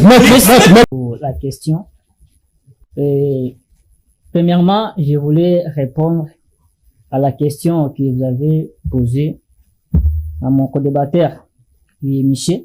Maître. Pour la question. Premièrement, je voulais répondre à la question que vous avez posée à mon co-débatteur, qui est Michel,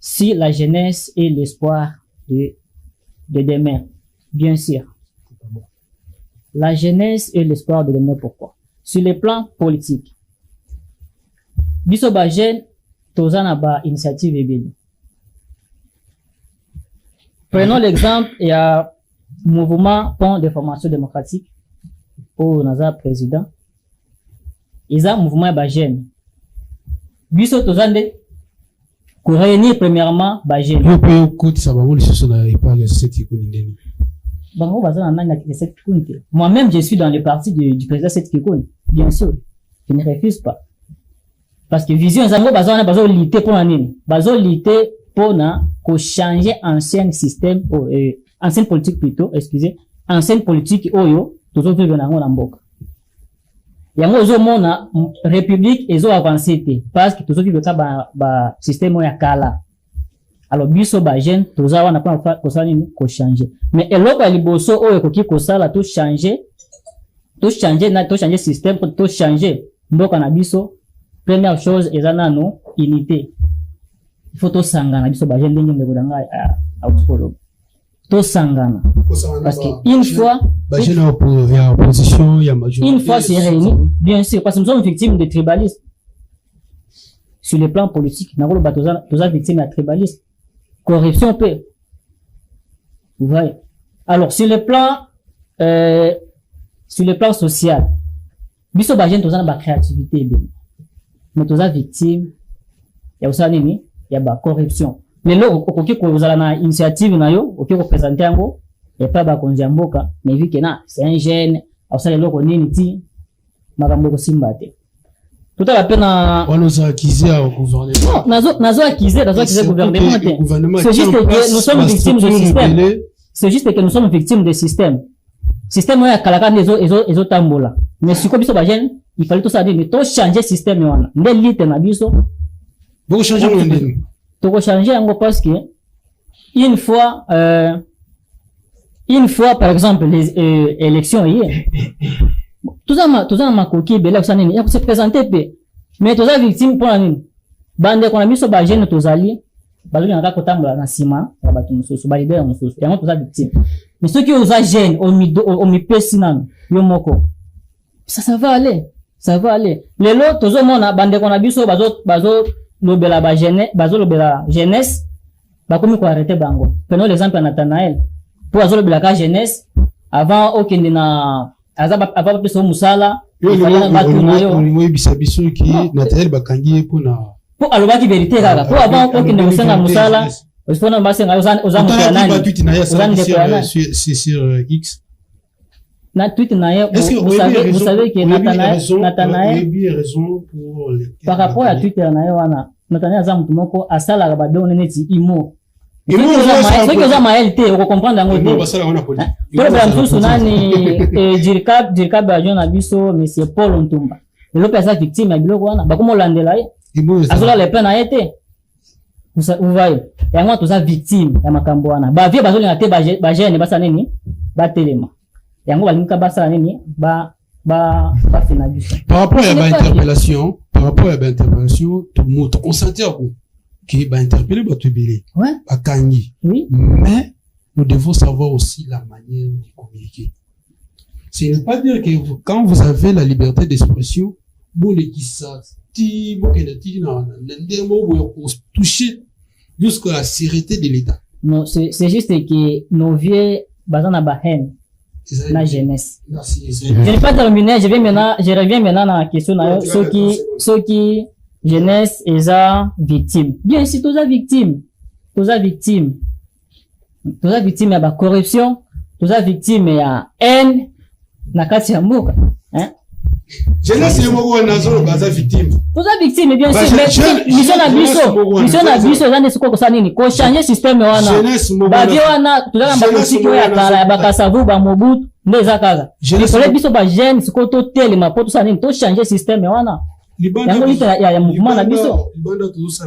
si la jeunesse est l'espoir de demain. Bien sûr. La jeunesse est l'espoir de demain. Pourquoi? Sur le plan politique, biso ba jeune tozana ba initiative ebele. Prenons l'exemple, il y a mouvement Pont de formation démocratique au Naza président. Ils ont mouvement ba jeune. Biso tozande pour réunir premièrement ba jeune. Moi-même, je suis dans le parti du président Seth Kikuni. Bien sûr. Je ne refuse pas. Parce que vision, zango bazo lutter pour l'année. Bazo lutter pour changer ancien système, ancienne politique plutôt, excusez, ancienne politique oyo, toujours vivre dans la mboka. Yango ozo mona, république ezo avancé te. Parce que toujours vivre ba système oya kala. Alors, biso ba jeune, toza wana pa kosala nini ko changer. Mais eloko ya liboso oyo koki kosala to changer système, to changer mboka na biso. Première chose ezana no unité. Il faut to sangana biso ba jeune ndenge ndeko danga a utskolo. To sangana. Parce que une fois ba jeune ya opposition ya majorité. Une fois c'est réuni, bien sûr, parce que nous sommes victimes de tribalisme. Sur le plan politique, na ko toza victime de tribalisme. Corruption peut. Vous voyez. Alors, sur le plan social, biso ba jeune tozana ba créativité bien. Mais toza victime ya usana nini ya ba corruption. Lelo okoki ko uzala na initiative na yo, okoki ko présenter yango et pas ba konja mboka, mais vu que na c'est un jeune, ausala lelo ko nini ti makambo ko simbate. Tout à la peine à... On nous a acquisé au gouvernement. Non, nazo acquisé au gouvernement. C'est juste que nous sommes victimes du système. C'est juste que nous sommes victimes du système. Système, ouais, kalakane, ezo tambola. Mais si comme biso ba jeune, il fallait tout ça dire, mais to changer système, wana. Ndel lite na biso. Beaucoup changer le ndel. To changer, yango, parce que, une fois, par exemple, les, élections, hier, tout ça ma coquille bela ça nini ya se présenter pe mais tous les victimes pour la nini bande qu'on a mis sur ba jeune tozali bazo na kotambola na sima ya batu mususu ba libérer mususu yango tous les victimes mais ceux qui osa jeune au mi pesi nan yo moko ça va aller lelo tozo mona bande qu'on a biso bazo lobela ba jeunesse ba komi ko arrêter bango prenons l'exemple de Nathanaël pour bazo lobela ka jeunesse avant okende na avant de son musala moi bisabiso qui Nathanaël bakangi pour alobaki vérité kaka pour avant okende musenga musala osifona basenga oza nani sur X na tweet na vous savez que Nathanaël par rapport à Twitter na yo wana Nathanaël aza mutu moko asala ba don neti imo ce que ça m'a été on comprendre dans le problème tout nani Jirkab ajon abiso monsieur Paul Ntumba le personne victime ya biloko wana bakomo landela ye azola le peine a été vous voyez ya moi tout ça victime ya makambo wana ba vie bazoli na te ba jeune basa nini ba telema yango balinka basa nini ba finaliser par rapport à l'interpellation tout le monde consentir qui va interpeller votre bébé. Ouais. À Kangi. Oui. Mais nous devons savoir aussi la manière de communiquer. Ce n'est pas dire que quand vous avez la liberté d'expression, vous ne toucher jusqu'à la sécurité de l'État. Non, c'est juste que nos vieux basant à haine, la jeunesse. Je n'ai pas terminé, je reviens maintenant à la question ceux qui jeunesse eza victime. Bien sûr, tous victime ya ba corruption, tous victime ya haine na kati ya mboka, hein? Jeunesse le moko nazo baza victime. Tous victime bien sûr, mais mission na biso zane siko ko sanini, ko changer système wana. Ba vie wana tuzaka ba politique ya kala ya bakasavu ba Mobutu ndeza kaza. Ikole biso ba jeune siko to tele ma poto sanini to changer système wana. Yango ito ya mouvement na biso. Libanda tout ça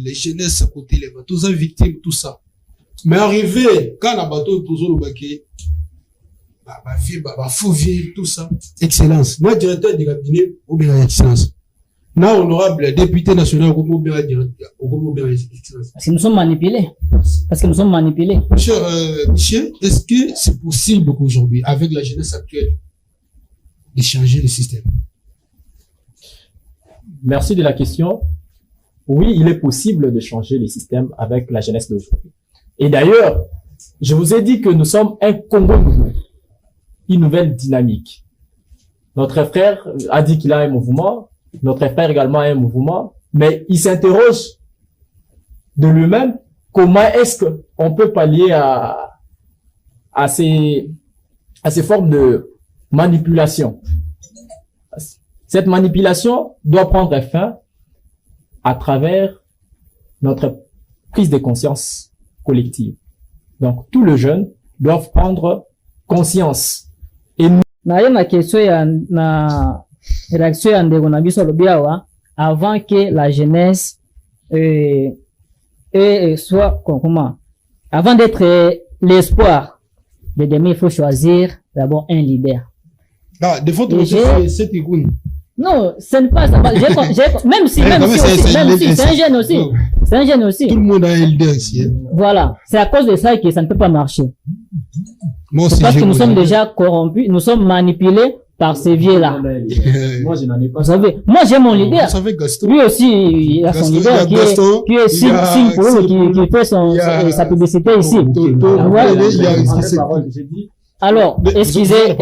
les jeunesses à côté les tous victimes tout ça. Mais arrivé, quand la bateau est posé au baquet, faut vivre, tout ça. Excellence. Moi, directeur de cabinet, ou bien excellence. Non, honorable député national, ou bien excellence. Parce que nous sommes manipulés. Michel, est-ce que c'est possible qu'aujourd'hui, avec la jeunesse actuelle, de changer le système? Merci de la question. Oui, il est possible de changer le système avec la jeunesse d'aujourd'hui. Et d'ailleurs, je vous ai dit que nous sommes un Congo nouveau, une nouvelle dynamique. Notre frère a dit qu'il a un mouvement, notre frère également a un mouvement, mais il s'interroge de lui-même comment est-ce qu'on peut pallier à ces formes de manipulation. Cette manipulation doit prendre fin à travers notre prise de conscience collective. Donc, tous les jeunes doivent prendre conscience. Et nous... ma question na réaction ya ndeko na biso lobiawa avant que la jeunesse soit comment avant d'être l'espoir de demain, il faut choisir d'abord un leader. Ah, de votre côté, c'est Tigoun. Non, ce n'est pas ça. Même si c'est un jeune aussi. C'est un jeune aussi. Tout le monde a un leader ici. Voilà. C'est à cause de ça que ça ne peut pas marcher. Moi aussi, parce que nous sommes déjà corrompus, nous sommes manipulés par ces vieux-là. Moi, je n'en ai pas. Vous savez, moi j'ai mon leader. Vous savez, Gaston. Lui aussi, il a son leader qui est signe pour lui, qui fait sa publicité ici. Alors, excusez.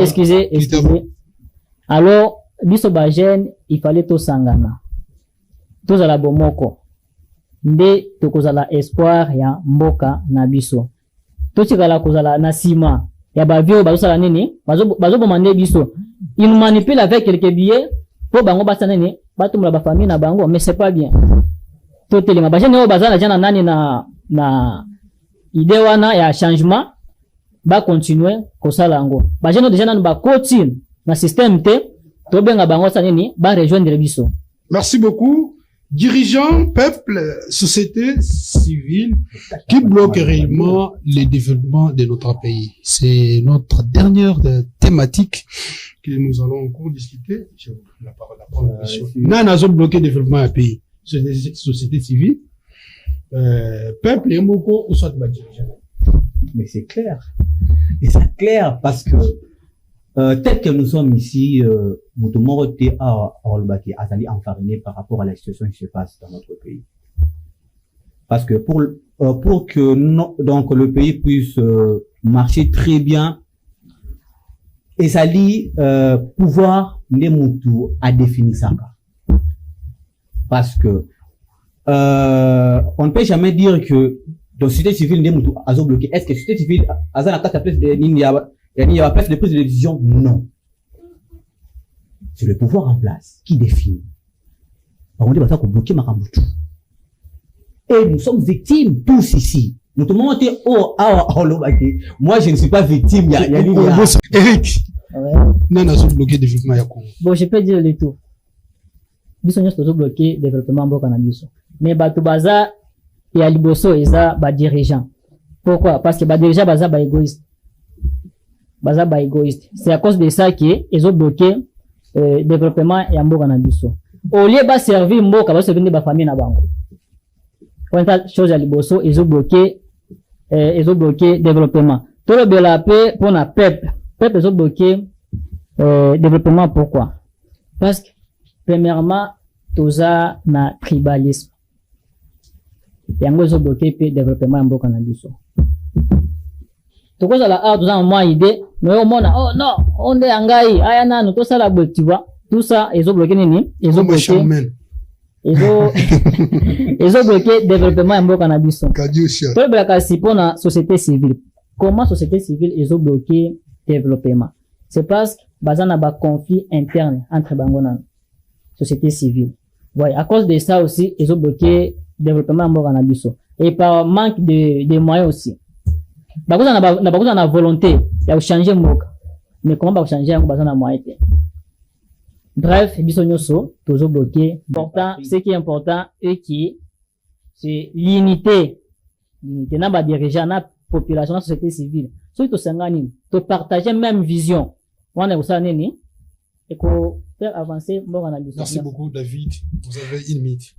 Alors, biso bajen, il fallait tout sangana. Tous à la bomoko. Nde tokozala espoir ya mboka na biso. Totikala kozala na sima. Ya bavio bazosala nini? Bazo bomande biso. Ils nous manipulent avec quelques billets pour bango basa nini? Batumula ba famille na bango, mais c'est pas bien. Totelinga bajen yo bazala jana nani na idée wana ya changement ba continuer kosala ngo. Bajen déjà nanu ba continue na système te to benga bango sa nini ba rejoindre biso. Merci beaucoup. Dirigeants, peuple, société civile qui bloquent réellement le développement de notre pays. C'est notre dernière thématique que nous allons encore discuter. Je vous la parole. Non, nous avons bloqué le développement du pays. Société civile, peuple et beaucoup, ou soit de dirigeants. Mais c'est clair. Et c'est clair parce que tel que nous sommes ici, nous devons être enfariné par rapport à la situation qui se passe dans notre pays. Parce que pour que donc le pays puisse marcher très bien, et ça lit pouvoir les moutous à définir ça. Parce que on ne peut jamais dire que dans la société civile les moutous a bloqué. Est-ce que la société civile a la place de il y a place de prise de décision? Non. C'est le pouvoir en place qui définit. On dit qu'on bloqué Makamoutou. Et nous sommes victimes tous ici. Nous tout le monde est moi je ne suis pas victime. Eric. Non, nous avons bloqué le développement ya Congo. Bon, je peux dire le tout. Biso nyos tozo bloqué le développement mboka na biso. Mais bato baza ya liboso eza ba dirigeant. Pourquoi? Parce que ba dirigeant baza ba égoïste. C'est à cause de ça qu'ils ont bloqué développement et mboka na biso. Au lieu de servir mboka, ba servir ba famille na bango. Quand ça chose à liboso, ils ont bloqué développement. Tout le de la paix pour la peuple. Peuple ils ont bloqué développement. Pourquoi? Parce que premièrement, toza na tribalisme. Yango ils ont bloqué développement mboka na biso. Tokoza la a toza moi idée, mais au moins oh non, on est angai, aya nanu to sala boy, tu vois. Tout ça ils ont bloqué nini? Ils ont bloqué développement mboka na biso. Pour blaka si pour na société civile. Comment société civile ils ont bloqué développement? C'est parce que bazana ba conflit interne entre bango na société civile. Ouais, à cause de ça aussi ils ont bloqué développement mboka na biso. Et par manque de moyens aussi. Bakoza na volonté ya changer mboka. Mais comment ba changer yango bazana moyen te? Bref, biso nyoso tozo bloqué. Important, ce qui est important et qui c'est l'unité Maintenant, bah, dirigeant, na population, na société civile. Soit to sangani, to partager même vision. On est au sein nini, et qu'on faire avancer, bon, Merci beaucoup, David. Vous avez une minute.